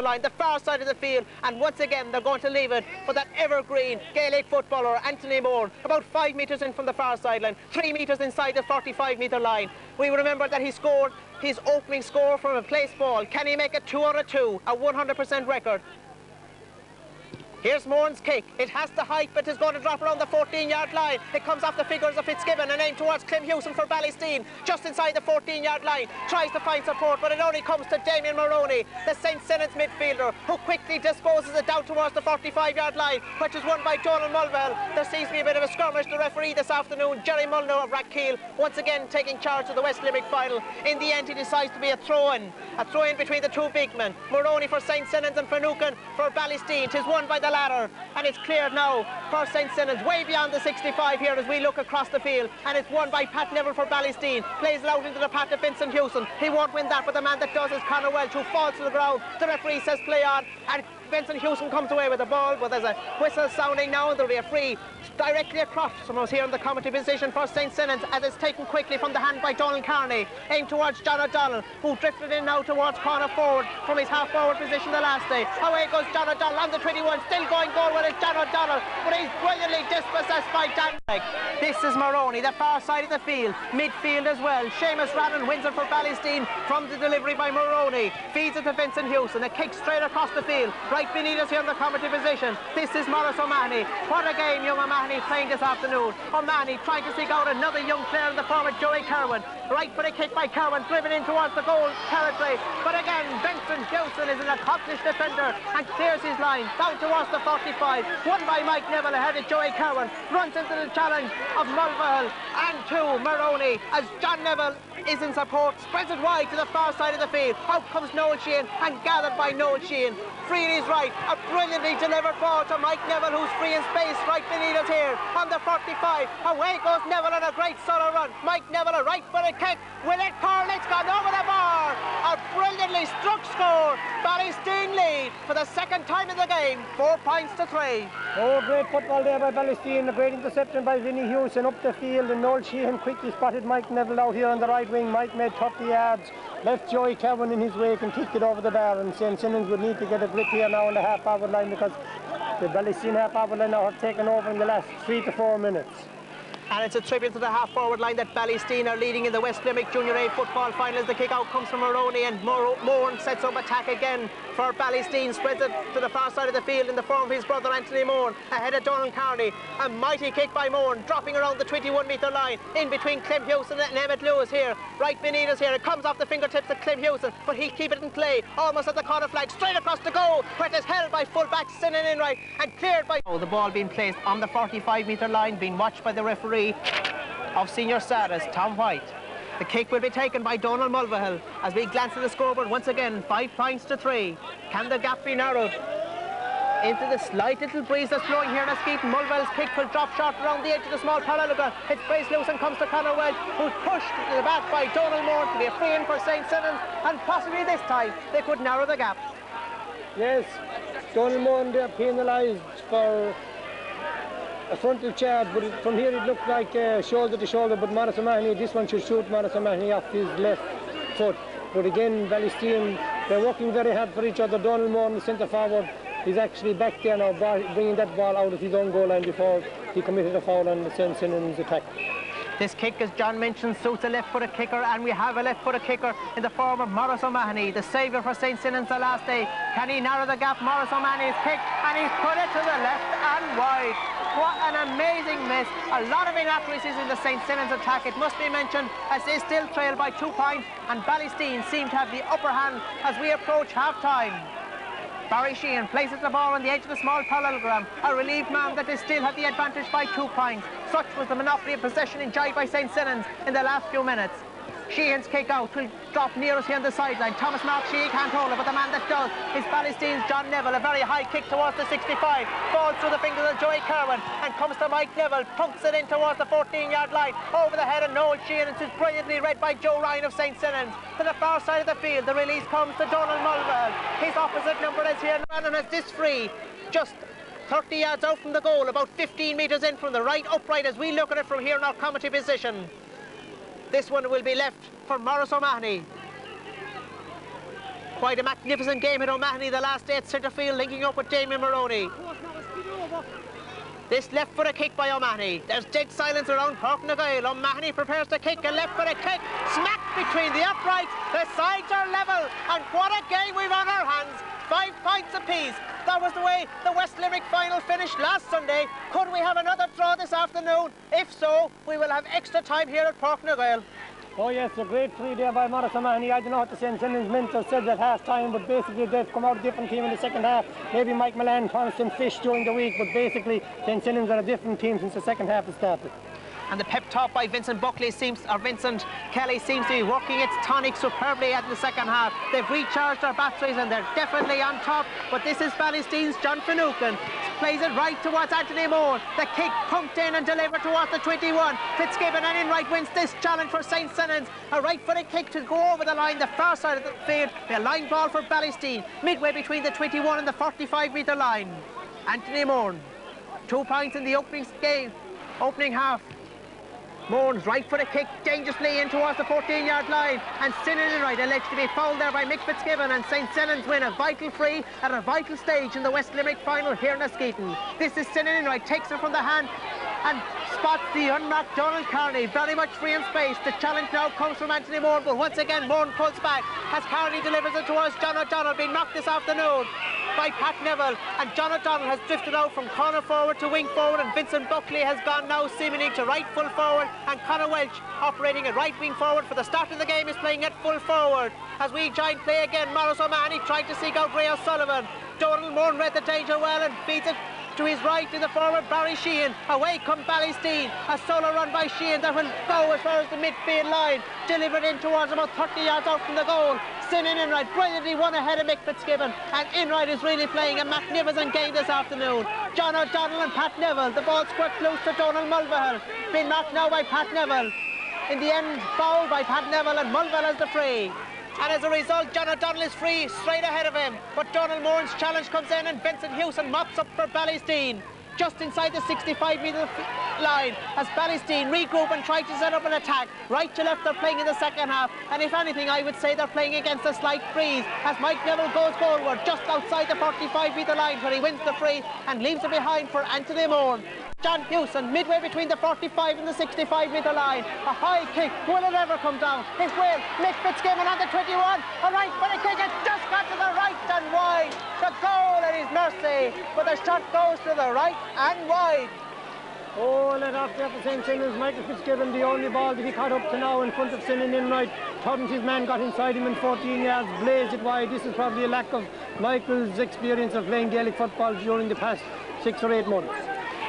metre line, the far side of the field, and once again they're going to leave it for that evergreen Gaelic footballer Anthony Moore, about 5 metres in from the far sideline, 3 metres inside the 45-metre line. We remember that he scored his opening score from a place ball. Can he make it 2 out of 2, a 100% record? Here's Moran's kick. It has the height, but it's going to drop around the 14-yard line. It comes off the figures of Fitzgibbon and aimed towards Clem Hewson for Ballysteen, just inside the 14-yard line. Tries to find support, but it only comes to Damien Maroney, the St. Senan's midfielder, who quickly disposes it down towards the 45-yard line, which is won by Donald Mulville. There seems to be a bit of a skirmish. The referee this afternoon, Jerry Mulno of Rathkeil, once again taking charge of the West Limerick final. In the end, he decides to be a throw-in between the two big men. Maroney for St. Senan's and Finucane for Ballysteen. 'Tis won by the ladder, and it's cleared now for St. Senan's, way beyond the 65 here as we look across the field, and it's won by Pat Neville for Ballysteen. Plays it out into the path of Vincent Hewson. He won't win that, but the man that does is Conor Welch, who falls to the ground. The referee says play on, and Vincent Hewson comes away with the ball, but there's a whistle sounding now, and there'll be a free directly across from us here in the commentary position for St. Senan's, as it's taken quickly from the hand by Donald Carney, aimed towards John O'Donnell, who drifted in now towards corner forward from his half-forward position the last day. Away goes John O'Donnell on the 21, still going goal with it, John O'Donnell, but he's brilliantly dispossessed by Dan. This is Maroney, the far side of the field, midfield as well. Seamus Rannan wins it for Ballysteen from the delivery by Maroney, feeds it to Vincent Hewson, a kick straight across the field, right beneath us here in the commentary position. This is Maurice O'Mahony. What a game young O'Mahony playing this afternoon. O'Mahony trying to seek out another young player in the form of Joey Kerwin. Right for the kick by Kerwin, driven in towards the goal territory, but again Vincent Hewson is an accomplished defender and clears his line down towards the 45, won by Mike Neville ahead of Joey Kerwin, runs into the challenge of Mulville and to Maroney as John Neville is in support, spreads it wide to the far side of the field. Out comes Noel Sheehan and gathered by Noel Sheehan. Free in his right, a brilliantly delivered ball to Mike Neville, who's free in space right beneath us here on the 45. Away goes Neville on a great solo run. Mike Neville a right footed kick. Will it curl? It's gone over the bar. A brilliantly struck score. Ballysteen lead for the second time in the game, 4 points to 3. Oh, great football there by Ballysteen. A great interception by Vinnie Hewson up the field, and Noel Sheehan quickly spotted Mike Neville out here on the right wing. Mike made 30 yards, left Joey Kerwin in his wake and kicked it over the bar, and St. Senan's would need to get a grip here now on the half-forward line, because the Ballysteen half-forward line now have taken over in the last 3 to 4 minutes. And it's a tribute to the half-forward line that Ballysteen are leading in the West Limerick Junior A football final as the kick-out comes from Maroney, and Moran sets up attack again for Ballysteen, spreads it to the far side of the field in the form of his brother Anthony Moran, ahead of Donald Carney. A mighty kick by Moran, dropping around the 21-metre line, in between Clem Hewson and Emmett Lewis here, right beneath us here. It comes off the fingertips of Clem Hewson, but he'll keep it in play, almost at the corner flag, straight across the goal, where it is held by full-back Senan Enright and cleared by... Oh, the ball being placed on the 45-metre line, being watched by the referee of senior status, Tom White. The kick will be taken by Donald Mulvihill as we glance at the scoreboard once again, 5 points to 3. Can the gap be narrowed? Into the slight little breeze that's blowing here in Askeaton. Mulvihill's kick will drop short around the edge of the small parallelogram. It's placed loose and comes to Conor Welch, who's pushed to the back by Donald Moore to be a free in for St. Senan's, and possibly this time they could narrow the gap. Yes, Donald Moore they're penalised for a frontal charge, but from here it looked like shoulder to shoulder, but Maurice O'Mahony, this one should shoot Maurice O'Mahony off his left foot. But again, Ballysteen, they're working very hard for each other. Donald Moore, the centre forward, is actually back there now, bringing that ball out of his own goal line before he committed a foul on the St. Senan's attack. This kick, as John mentioned, suits a left-footed kicker, and we have a left-footed kicker in the form of Maurice O'Mahony, the saviour for St. Senan's the last day. Can he narrow the gap? Maurice O'Mahony's kick, and he's put it to the left and wide. What an amazing miss. A lot of inaccuracies in the St. Senan's attack, it must be mentioned, as they still trail by 2 points, and Ballysteen seem to have the upper hand as we approach half-time. Barry Sheehan places the ball on the edge of the small parallelogram, a relieved man that they still have the advantage by 2 points. Such was the monopoly of possession enjoyed by St. Senan's in the last few minutes. Sheehan's kick out will drop near us here on the sideline. Thomas Mark Sheehan can't hold it, but the man that does is Ballysteen's John Neville. A very high kick towards the 65, falls through the fingers of Joey Kerwin and comes to Mike Neville, punks it in towards the 14-yard line, over the head of Noel Sheehan, and it's brilliantly read by Joe Ryan of St. Senan's. To the far side of the field, the release comes to Donald Mulville. His opposite number is here, and has this free, just 30 yards out from the goal, about 15 metres in from the right upright as we look at it from here in our commentary position. This one will be left for Maurice O'Mahony. Quite a magnificent game at O'Mahony, the last day at centre field, linking up with Damien Maroney. This left-footed kick by O'Mahony. There's dead silence around Portnagoyle. O'Mahony prepares to kick, a left-footed kick, smack between the uprights. The sides are level, and what a game we've on our hands. 5 points apiece. That was the way the West Limerick final finished last Sunday. Could we have another draw this afternoon? If so, we will have extra time here at Portnagoyle. Oh yes, a great free there by Morris O'Mahony. I don't know what the St. Simon's Minter said at half time, but basically they've come out a different team in the second half. Maybe Mike Milan promised them fish during the week, but basically St. Simon's are a different team since the second half has started. And the pep talk by Vincent Kelly seems to be working its tonic superbly at the second half. They've recharged their batteries and they're definitely on top. But this is Ballysteen's John Finucane. Plays it right towards Anthony Moore. The kick pumped in and delivered towards the 21. Fitzgibbon and Enright wins this challenge for St. Simon's. A right-footed kick to go over the line, the far side of the field. A line ball for Ballysteen, midway between the 21 and the 45-metre line. Anthony Moore, 2 points in the opening half. Mourns right foot a kick dangerously in towards the 14-yard line, and Senan right alleged to be fouled there by Mick Fitzgibbon, and St. Senan's win a vital free at a vital stage in the West Limerick final here in Askeaton. This is Senan right, takes it from the hand and spots the unmarked Donald Carney very much free in space. The challenge now comes from Anthony Moore, but once again Moore pulls back as Carney delivers it towards John O'Donnell, being knocked this afternoon by Pat Neville, and John O'Donnell has drifted out from corner forward to wing forward, and Vincent Buckley has gone now seemingly to right full forward, and Conor Welch operating at right wing forward for the start of the game is playing at full forward. As we join play again, Morris O'Mahony tried to seek out Ray O'Sullivan. Donald Moore read the danger well and feeds it to his right to the forward Barry Sheehan. Away come Ballysteen. A solo run by Sheehan that will go as far as the midfield line. Delivered in towards about 30 yards out from the goal. Senan Enright brilliantly won ahead of Mick Fitzgibbon, and Enright is really playing a magnificent game this afternoon. John O'Donnell and Pat Neville. The ball squirts loose to Donald Mulvihill. Been marked now by Pat Neville. In the end, fouled by Pat Neville, and Mulvihill has the free. And as a result, John O'Donnell is free straight ahead of him. But Donald Moran's challenge comes in, and Vincent Hewson mops up for Ballysteen. Just inside the 65-metre line as Ballysteen regroup and try to set up an attack. Right to left they're playing in the second half, and if anything I would say they're playing against a slight breeze as Mike Neville goes forward just outside the 45-metre line where he wins the free and leaves it behind for Anthony Moore. John Hewson midway between the 45 and the 65-metre line. A high kick, will it ever come down? It will. Mick Fitzgibbon on the 21. A right for the kick, it just got to the right and wide. The goal at his mercy, but the shot goes to the right and wide. Oh, let off there for St. Simon's. Michael Fitzgibbon, the only ball that he caught up to now in front of Senan Enright. Thought his man got inside him in 14 yards, blazed it wide. This is probably a lack of Michael's experience of playing Gaelic football during the past 6 or 8 months.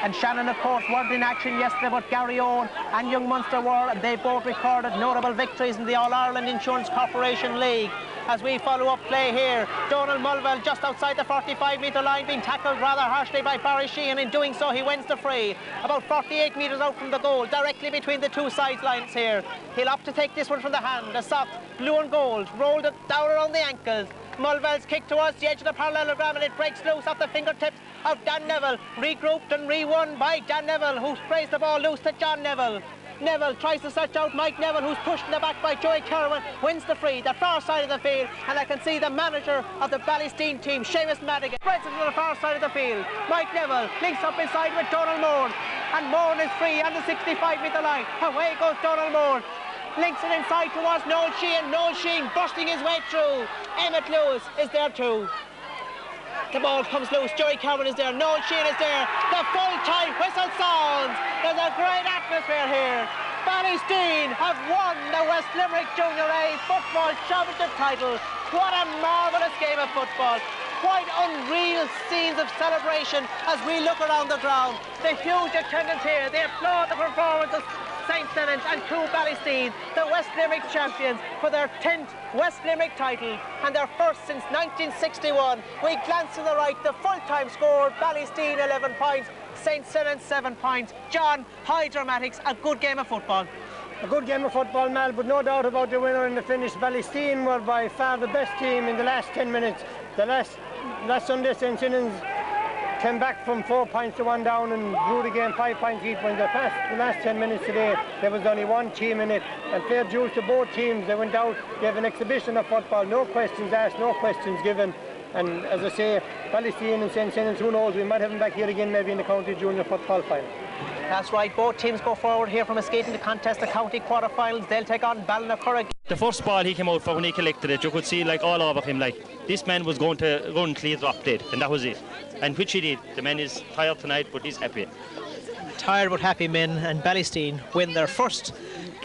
And Shannon, of course, weren't in action yesterday, but Gary Owen and Young Munster were, and they both recorded notable victories in the All-Ireland Insurance Corporation League. As we follow up play here, Donald Mulvihill just outside the 45-metre line, being tackled rather harshly by Barry Sheehan. In doing so, he wins the free. About 48 metres out from the goal, directly between the two sidelines here. He'll opt to take this one from the hand. A soft blue and gold, rolled it down around the ankles. Mulvihill's kick towards the edge of the parallelogram, and it breaks loose off the fingertips of Dan Neville. Regrouped and re-won by Dan Neville, who sprays the ball loose to John Neville. Neville tries to search out Mike Neville, who's pushed in the back by Joey Kerwin, wins the free, the far side of the field, and I can see the manager of the Ballysteen team, Seamus Madigan, spreads it to the far side of the field. Mike Neville links up inside with Donald Moore, and Moore is free on the 65-metre line. Away goes Donald Moore. Links it inside towards Noel Sheehan. Noel Sheehan bursting his way through. Emmett Lewis is there too. The ball comes loose. Joey Kerwin is there. Noel Sheehan is there. The full-time whistle sounds. There's a great atmosphere here. Ballysteen have won the West Limerick Junior A Football Championship title. What a marvellous game of football. Quite unreal scenes of celebration as we look around the ground. The huge attendance here. They applaud the performance of St. Senan's and Crew Ballysteen, the West Limerick champions, for their 10th West Limerick title and their first since 1961. We glance to the right, the full-time score, Ballysteen 11 points, St. Senan's 7 points. John, high dramatics, a good game of football. A good game of football, Mal, but no doubt about the winner in the finish. Ballysteen were by far the best team in the last 10 minutes. The last Sunday, St. Senan's came back from 4 points to 1 down and drew the game 5 points each. When the last 10 minutes today, there was only one team in it, and fair dues to both teams. They went out, gave an exhibition of football, no questions asked, no questions given. And as I say, Ballysteen and St. Senan's, who knows, we might have them back here again maybe in the county junior football final. That's right, both teams go forward here from Askeaton to contest the county quarter-finals. They'll take on Ballynacurra. The first ball he came out for when he collected it, you could see like all over him, like this man was going to run till he dropped dead, and that was it. And which he did. The man is tired tonight, but he's happy. Tired but happy men, and Ballysteen win their first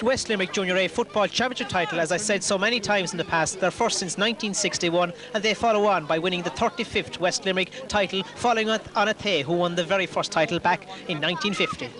West Limerick Junior A football championship title. As I said so many times in the past, their first since 1961, and they follow on by winning the 35th West Limerick title, following on Athe, who won the very first title back in 1950.